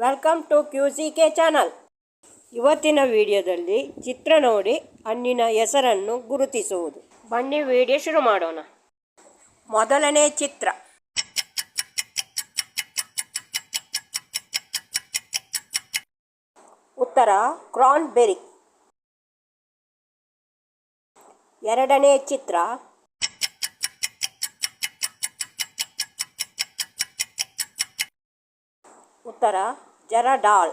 Welcome to QCK channel. ಇವತ್ತಿನ ವಿಡಿಯೋದಲ್ಲಿ ಚಿತ್ರ ನೋಡಿ ಹಣ್ಣಿನ ಹೆಸರನ್ನು ಗುರುತಿಸುವುದು. ಬನ್ನಿ ವಿಡಿಯೋ ಶುರು ಮಾಡೋಣ. ಮೊದಲನೇ ಚಿತ್ರ. ಉತ್ತರ ಕ್ರಾನ್ಬೆರಿ. ಎರಡನೇ ಚಿತ್ರ. ಉತ್ತರ ಜರಡಾಲ್.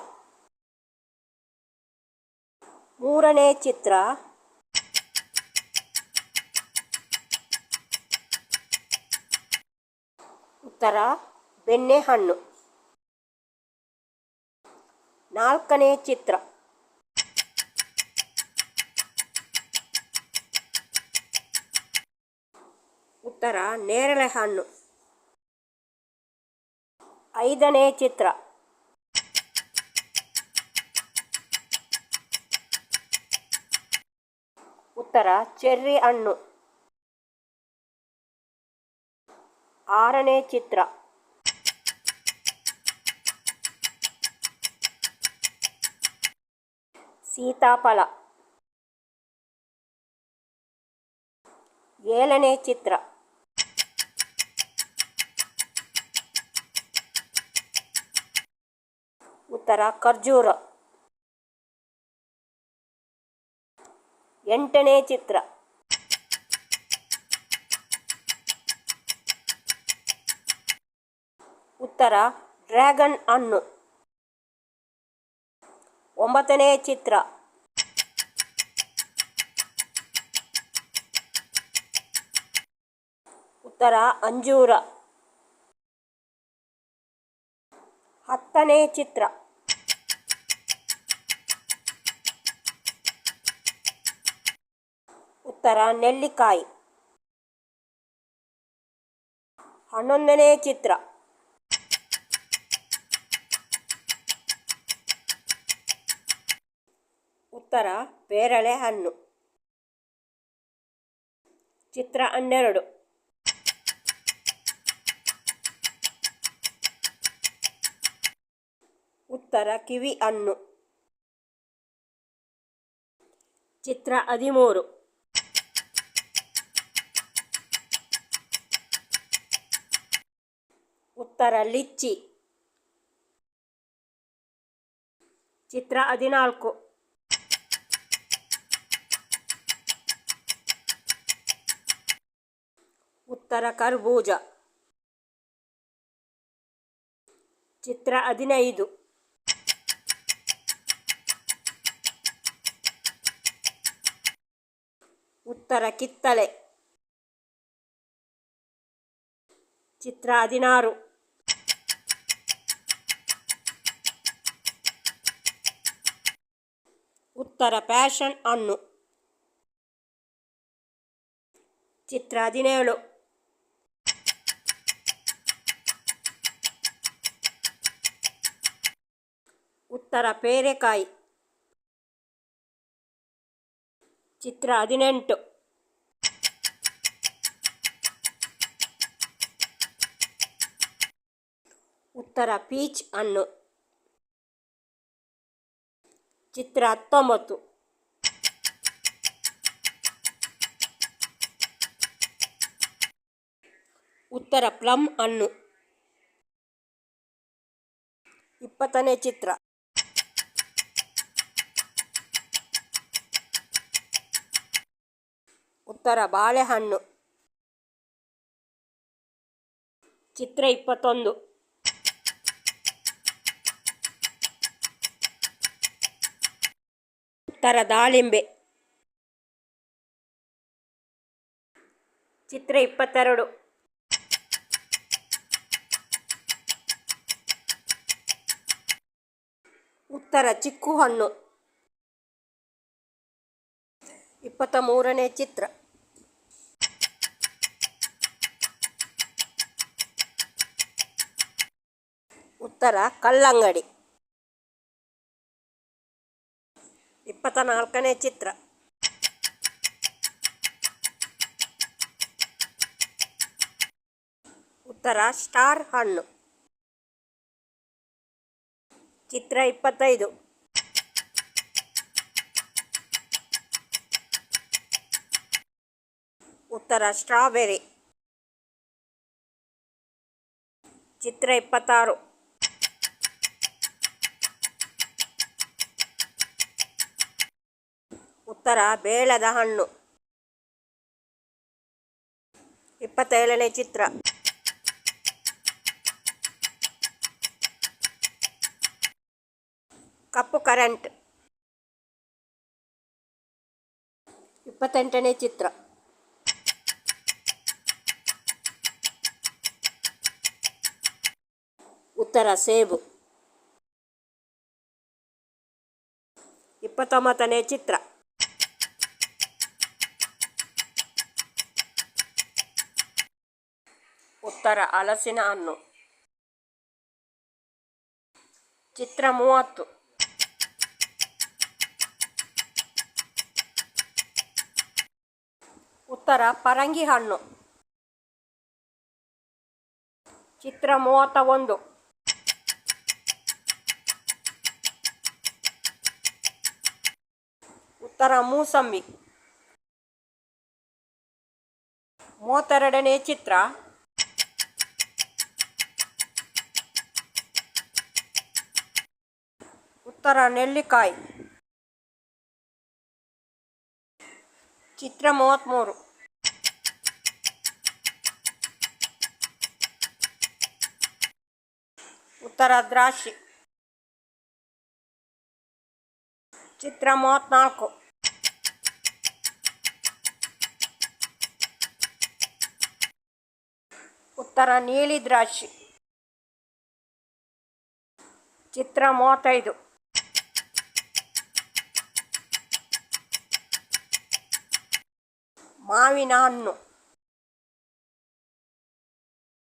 ಮೂರನೇ ಚಿತ್ರ. ಉತ್ತರ ಬೆಣ್ಣೆಹಣ್ಣು. ನಾಲ್ಕನೇ ಚಿತ್ರ. ಉತ್ತರ ನೇರಳೆಹಣ್ಣು. ಐದನೇ ಚಿತ್ರ. ಉತ್ತರ ಚೆರ್ರಿ ಹಣ್ಣು. ಆರನೇ ಚಿತ್ರ. ಸೀತಾಫಲ. ಏಳನೇ ಚಿತ್ರ. ಉತ್ತರ ಖರ್ಜೂರ. ಎಂಟನೇ ಚಿತ್ರ. ಉತ್ತರ ಡ್ರ್ಯಾಗನ್ ಹಣ್ಣು. ಒಂಬತ್ತನೇ ಚಿತ್ರ. ಉತ್ತರ ಅಂಜೂರ. ಹತ್ತನೇ ಚಿತ್ರ. ಉತ್ತರ ನೆಲ್ಲಿಕಾಯಿ. 11ನೇ ಚಿತ್ರ. ಉತ್ತರ ಪೇರಳೆ ಹಣ್ಣು. ಚಿತ್ರ 12. ಉತ್ತರ ಕಿವಿ ಹಣ್ಣು. ಚಿತ್ರ 13. ಉತ್ತರ ಲಿಚ್ಚಿ. ಚಿತ್ರ 14. ಉತ್ತರ ಕರ್ಬೂಜ. ಚಿತ್ರ 15. ಉತ್ತರ ಕಿತ್ತಳೆ. ಚಿತ್ರ 16. ಉತ್ತರ ಪ್ಯಾಷನ್ ಹಣ್ಣು. ಚಿತ್ರ 17. ಉತ್ತರ ಪೇರೆಕಾಯಿ. ಚಿತ್ರ 18. ಉತ್ತರ ಪೀಚ್ ಹಣ್ಣು. ಚಿತ್ರ 19. ಉತ್ತರ ಪ್ಲಮ್ ಹಣ್ಣು. 20ನೇ ಚಿತ್ರ. ಉತ್ತರ ಬಾಳೆಹಣ್ಣು. ಚಿತ್ರ 21. ಉತ್ತರ ದಾಳಿಂಬೆ. ಚಿತ್ರ 22. ಉತ್ತರ ಚಿಕ್ಕು ಹಣ್ಣು. 23ನೇ ಚಿತ್ರ. ಉತ್ತರ ಕಲ್ಲಂಗಡಿ. 24ನೇ ಚಿತ್ರ. ಉತ್ತರ ಸ್ಟಾರ್ ಹಣ್ಣು. ಚಿತ್ರ 25. ಉತ್ತರ ಸ್ಟ್ರಾಬೆರಿ. ಚಿತ್ರ 26. ಉತ್ತರ ಬೇಳದ ಹಣ್ಣು. 27ನೇ ಚಿತ್ರ. ಕಪ್ಪು ಕರೆಂಟ್. 28ನೇ ಚಿತ್ರ. ಉತ್ತರ ಸೇಬು. 29ನೇ ಚಿತ್ರ. ಉತ್ತರ ಹಲಸಿನ ಹಣ್ಣು. ಚಿತ್ರ 30. ಉತ್ತರ ಪರಂಗಿ ಹಣ್ಣು. ಚಿತ್ರ 31. ಉತ್ತರ ಮೂಸಂಬಿ. 32ನೇ ಚಿತ್ರ. ಉತ್ತರ ನೆಲ್ಲಿಕಾಯಿ. ಚಿತ್ರ 33. ಉತ್ತರ ದ್ರಾಕ್ಷಿ. ಚಿತ್ರ 34. ಉತ್ತರ ನೀಲಿ ದ್ರಾಕ್ಷಿ. ಚಿತ್ರ 35. ಮಾವಿನ ಹಣ್ಣು.